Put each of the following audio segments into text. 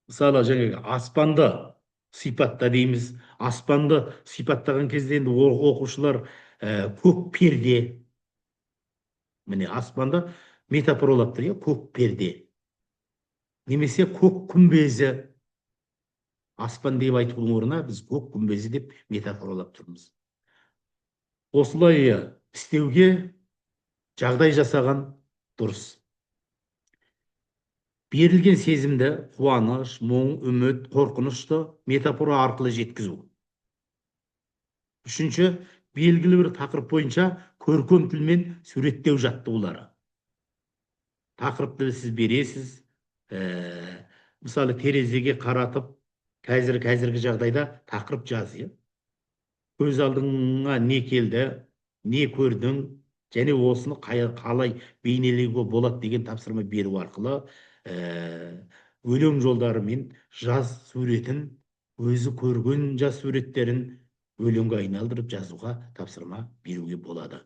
Мысалы жаңағы аспанды сипатта дейміз. Аспанды сипаттаған кезде енді оқушылар көк перде, міне аспанды метафоралап тұр, иә, көк перде немесе көк күмбезі. Аспан деп айтудың орнына біз көк күмбезі деп метафоралап тұрмыз. Осылай істеуге жағдай жасаған дұрыс. Берілген сезімді қуаныш, мұң, үміт, қорқынышты метафора арқылы жеткізу. Үшінші, белгілі бір тақырып бойынша көркем тілмен суреттеу жаттығулары. Тақырыпты сіз бересіз, мысалы терезеге қаратып, қазіргі жағдайда тақырып жаз, иә. Көз алдыңа не келді, не көрдің, және осыны қалай бейнелеуге болады деген тапсырма беру арқылы өлең жолдарымен жаз суретін, өзі көрген жаз суреттерін өлеңге айналдырып жазуға тапсырма беруге болады.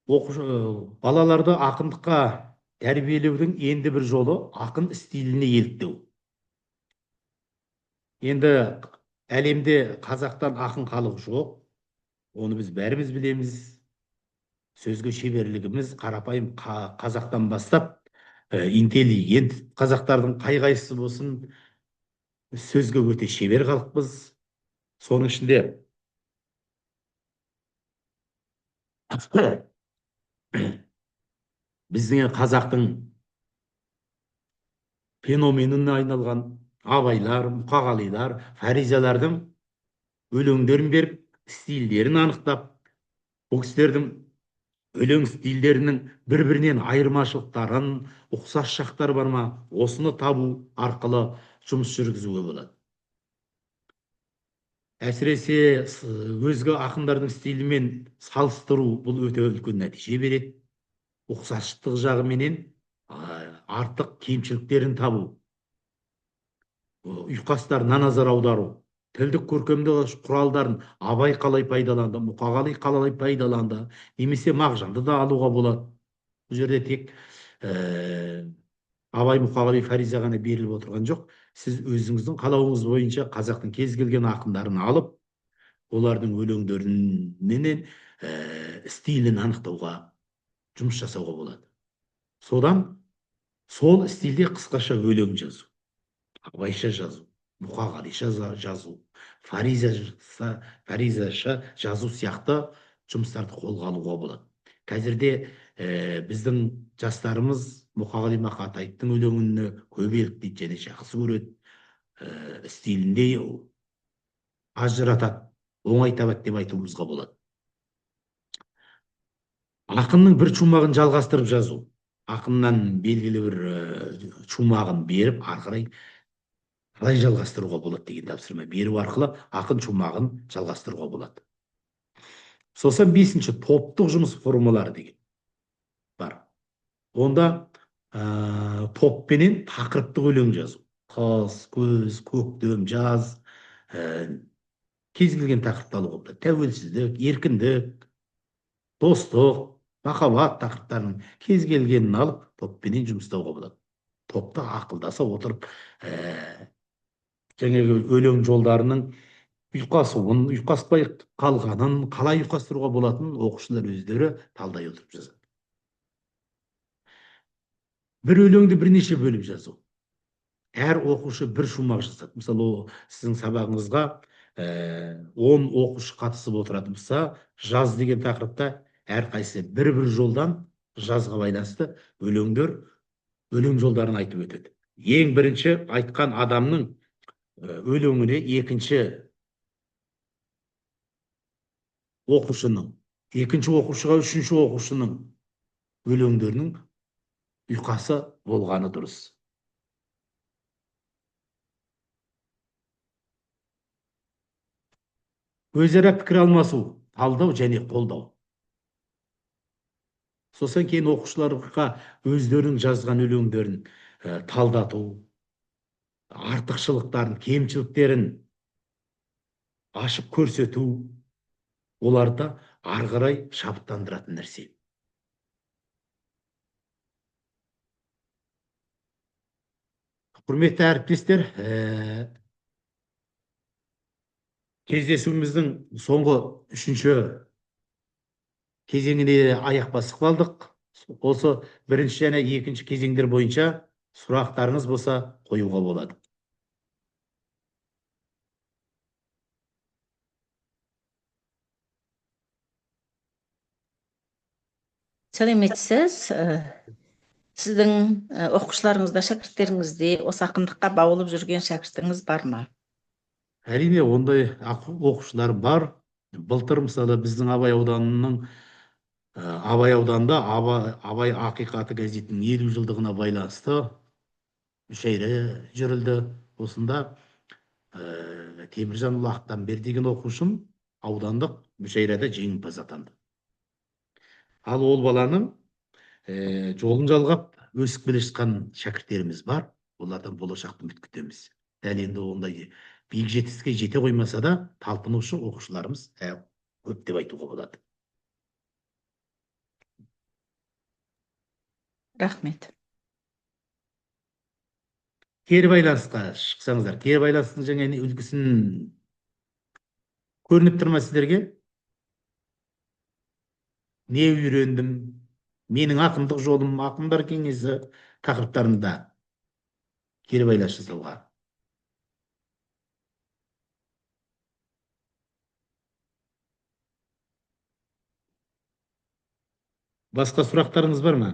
Балаларды ақындыққа тәрбиелеудің енді бір жолы ақын стиліне еліктеу. Енді әлемде қазақтан ақын халық жоқ. Оны біз бәріміз білеміз. Сөзге шеберлігіміз қарапайым қазақтан бастап, интеллигент қазақтардың қай-қайсысы болсын, сөзге өте шебер халықпыз. Соның ішінде біздің қазақтың феноменіне айналған абайлар, мұқағалилар, фаризалардың өлеңдерін беріп, стильдерін анықтап, бұл кісілердің өлең стильдерінің бір-бірінен айырмашылықтарын, ұқсас жақтары бар ма, осыны табу арқылы жұмыс жүргізуге болады. Әсіресе өзге ақындардың стилімен салыстыру бұл өте үлкен нәтиже береді. Ұқсастық жағыменен артық кемшіліктерін табу, ұйқастарына назар аудару, тілдік көркемдік құралдарын Абай қалай пайдаланды, Мұқағали қалай пайдаланды, немесе Мағжанды да алуға болады. Бұл жерде тек Абай, Мұқағали, Фариза ғана беріліп отырған жоқ. Сіз өзіңіздің қалауыңыз бойынша қазақтың кез келген ақындарын алып, олардың өлеңдерінен стилін анықтауға, жұмыс жасауға болады. Содан сол стилде қысқаша өлең жазу, абайша жазу, мұқағалиша жазу, фаризаша жазу сияқты жұмыстарды қолға алуға болады. Қазірде біздің жастарымыз Мұқағали Мақатаевтың өлеңіне көп еліктейді және жақсы көреді, стилінде ажыратады, оңай табады деп айтуымызға болады. Ақынның бір шумағын жалғастырып жазу, ақыннан белгілі бір шумағын беріп, ары қарай жалғастыруға болады деген тапсырма беру арқылы ақын шумағын жалғастыруға болады. Сосын бесінші, топтық жұмыс формалары деген бар. Онда топпенен тақырыптық өлең жазу. Қыс, көз, көктем, жаз, кез келген тақырыпты алуға болады. Тәуелсіздік, еркіндік, достық, махаббат тақырыптарының кез келгенін алып, топпенен жұмыстауға болады. Топта ақылдаса отырып, жаңағы өлең жолдарының ұйқасуын, ұйқаспай қалғанын, қалай ұйқастыруға болатынын оқушылар өздері талдай отырып жазады. Бір өлеңді бірнеше бөліп жазу. Әр оқушы бір шумақ жазады. Мысалы, сіздің сабағыңызға 10 оқушы қатысып отыратын болса, жаз деген тақырыпта әрқайсысы бір-бір жолдан жазға байланысты өлең жолдарын айтып өтеді. Ең бірінші айтқан адамның өлеңіне екінші оқушының, екінші оқушыға үшінші оқушының өлеңдерінің ұйқасы болғаны дұрыс. Өзара пікір алмасу, талдау және қолдау. Сосын кейін оқушыларға өздерінің жазған өлеңдерін талдату, артықшылықтарын, кемшіліктерін ашып көрсету, оларды ары қарай шабыттандыратын нәрсе. Құрметті әріптестер, кездесуіміздің соңғы үшінші кезеңіне аяқ басып қалдық. Осы бірінші және екінші кезеңдер бойынша сұрақтарыңыз болса қоюға болады. Сәлеметсіз. Сіздің оқушыларыңызда, шәкірттеріңізде осы ақындыққа баулып жүрген шәкіртіңіз бар ма? Әрине, ондай оқушылар бар. Былтыр мысалы біздің Абай ауданында Абай ақиқаты газетінің 50 жылдығына байланысты мүшәйра жүрілді. Осында Теміржан Лақтанбер деген оқушым аудандық мүшәйрада жеңімпаз атанды. Ал ол баланың жолын жалғап өсіп келе жатқан шәкірттеріміз бар. Олардан болашақты үміт күтеміз. Дәл енді ондай биік жетістікке жете қоймаса да, талпынушы оқушыларымыз көп деп айтуға болады. Рахмет. Кері байланысқа шықсаңыздар. Кері байланыстың жаңа үлгісін көрініп тұр ма сіздерге? Не үйрендім? Менің ақындық жолым, ақындар кеңесі тақырыптарында кері байланыс жасауға. Басқа сұрақтарыңыз бар ма?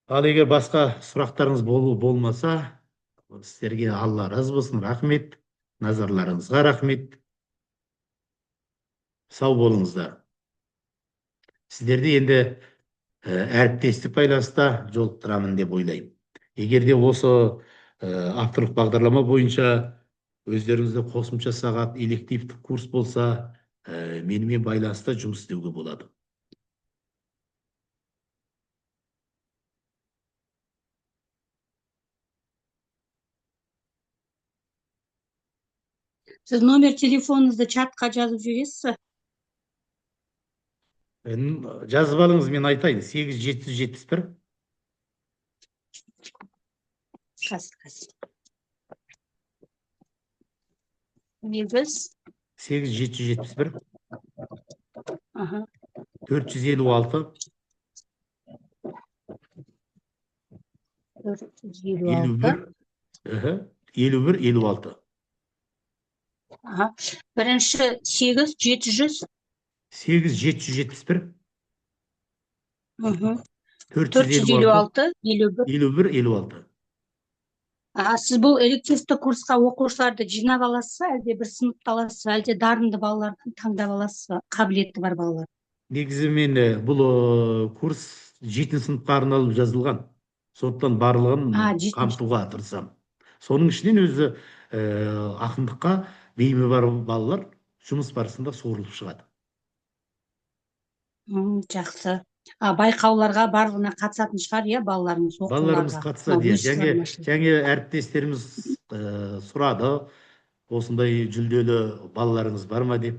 Ал егер басқа сұрақтарыңыз болмаса, сіздерге Алла разы болсын, рахмет. Назарларыңызға рахмет. Сау болыңыздар. Сіздерді енді әріптестік байланыста жолықтырамын деп ойлаймын. Егер де осы авторлық бағдарлама бойынша өздеріңізде қосымша сағат элективтік курс болса, менімен байланыста жұмыс істеуге болады. Сіз номер телефоныңызды чатқа жазып жібересіз? Жазып алыңыз, мен айтайын. 8771 8771 456 51 56. Бірінші 8700 8771 456 51 56. Сіз бұл элективті курсқа оқушыларды жинап аласыз ба, әлде бір сыныпта аласыз ба, әлде дарынды балалардан таңдап аласыз ба, қабілеті бар балалар? Негізі мен бұл курс 7 сыныпқа арналып жазылған. Сондықтан барлығын қамтуға тырысамын. Соның ішінен өзі ақындыққа бейімі бар балалар жұмыс барысында суырылып шығады. Жақсы. Байқауларға барлығына қатысатын шығар, иә, балаларымыз, оқуларға? Балаларымыз қатысады. Жаңа әріптестеріміз сұрады, осындай жүлделі балаларыңыз бар ма деп.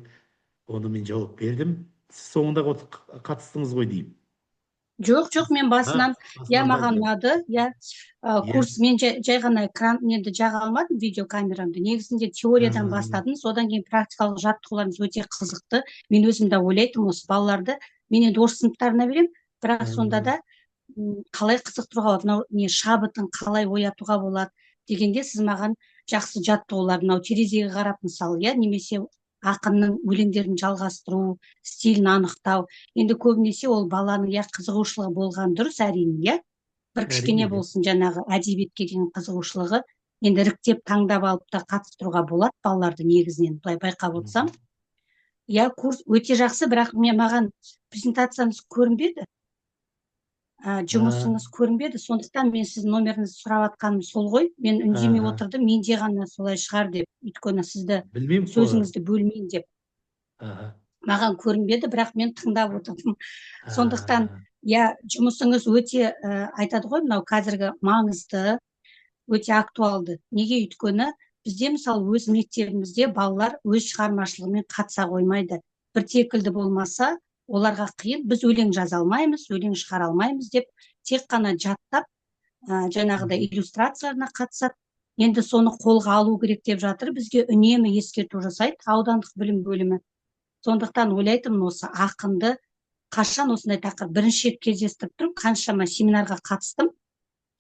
Оны мен жауап бердім. Сіз соңында қатыстыңыз ғой деймін. Жоқ, мен басынан, маған ұнады, курс, мен жай ғана экранды жаға алмадым, видеокамерамды. Негізінде теориядан бастадым, содан кейін практикалық жаттығуларымыз өте қызықты. Мен өзім де ойлайтын, осы балаларды мен енді орыс сыныптарына берем, бірақ сонда да қалай қызықтыруға болады, шабытын қалай оятуға болады дегенде сіз маған жақсы жаттығулар, мынау терезеге қарап мысалы, немесе ақынның өлеңдерін жалғастыру, стилін анықтау. Енді көбінесе ол баланың қызығушылығы болған дұрыс, әрине, бір кішкене болсын жаңағы әдебиетке деген қызығушылығы, енді іріктеп таңдап алып та қатыстыруға болады балаларды негізінен, былай байқап отырсам. Курс өте жақсы, бірақ маған презентацияңыз көрінбеді. жұмысыңыз көрінбеді, сондықтан мен сіздің номеріңізді сұрап жатқаным сол ғой. Мен үндемей Аха. отырдым, менде ғана солай шығар деп, өйткені сізді Білмеймін ғой. сөзіңізді бөлмейін деп. Аха. Маған көрінбеді, бірақ мен тыңдап отырдым. Сондықтан, Аха. жұмысыңыз өте айтады ғой, мынау қазіргі маңызды, өте актуалды. Неге? Өйткені бізде мысалы өз мектебімізде балалар өз шығармашылығымен қатыса қоймайды. Бір текілді болмаса, оларға қиын, біз өлең жаза алмаймыз, өлең шығара алмаймыз деп, тек қана жаттап, жаңағыдай иллюстрацияларына қатысады. Енді соны қолға алу керек деп жатыр, бізге үнемі ескерту жасайды аудандық білім бөлімі. Сондықтан ойлайтынмын, осы ақынды қашан осындай тақырып бірінші рет кездестіріп тұрмын, қаншама семинарға қатыстым.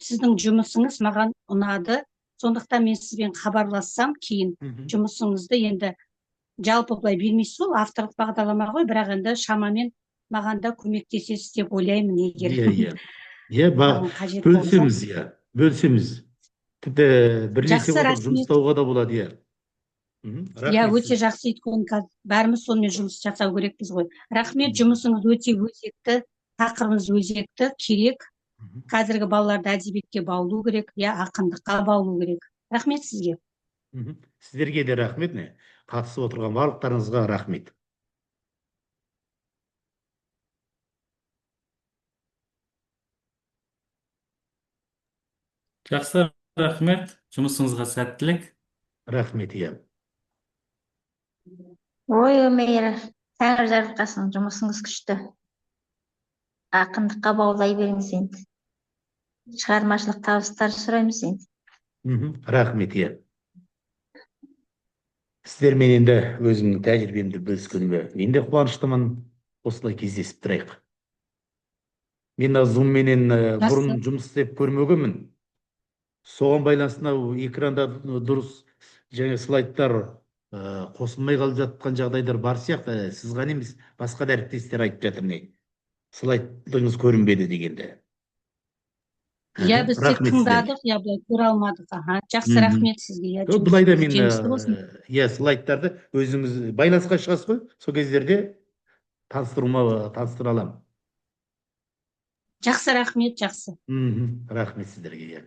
Сіздің жұмысыңыз маған ұнады. Сондықтан мен сізбен хабарлассам, кейін жұмысыңызды енді жалпы былай бермейсіз ғой, авторлық бағдарлама ғой, бірақ енді шамамен маған да көмектесесіз деп ойлаймын, егер қажет болса. Бөлісеміз, бөлісеміз. Тіпті бірлесе Жақсы, отырып рахмет. жұмыстауға да болады, Өте жақсы, өйткені қазір бәріміз сонымен жұмыс жасау керекпіз ғой. Рахмет, жұмысыңыз өте өзекті, тақырыбыңыз өзекті, керек. Қазіргі балаларды әдебиетке баулу керек, ақындыққа баулу керек. Рахмет сізге. Сіздерге де рахмет, қатысып отырған барлықтарыңызға рахмет. Жақсы, рахмет. Жұмысыңызға сәттілік. Рахмет, Ой, Өмейір, тәңір жарылқасын, жұмысыңыз күшті. Ақындыққа баулай беріңіз енді. Шығармашылық табыстар сұраймыз енді. Рахмет, Сіздермен енді өзімнің тәжірибемді бөліскеніме мен де қуаныштымын. Осылай кездесіп тұрайық. Мен Zoom-менен бұрын жұмыс істеп көрмегенмін. Соған байланысты экранда дұрыс және слайдтар қосылмай қалып жатқан жағдайлар бар сияқты. Сіз ғана емес, басқа да әріптестер айтып жатыр, слайдыңыз көрінбеді дегенде. Біз тек тыңдадық, былай көре алмадық. Жақсы, рахмет сізге. Бұлай да мен слайдтарды өзіңіз байланысқа шығасыз ғой, сол кездерде таныстыра аламын. Жақсы, рахмет, жақсы. Рахмет сіздерге.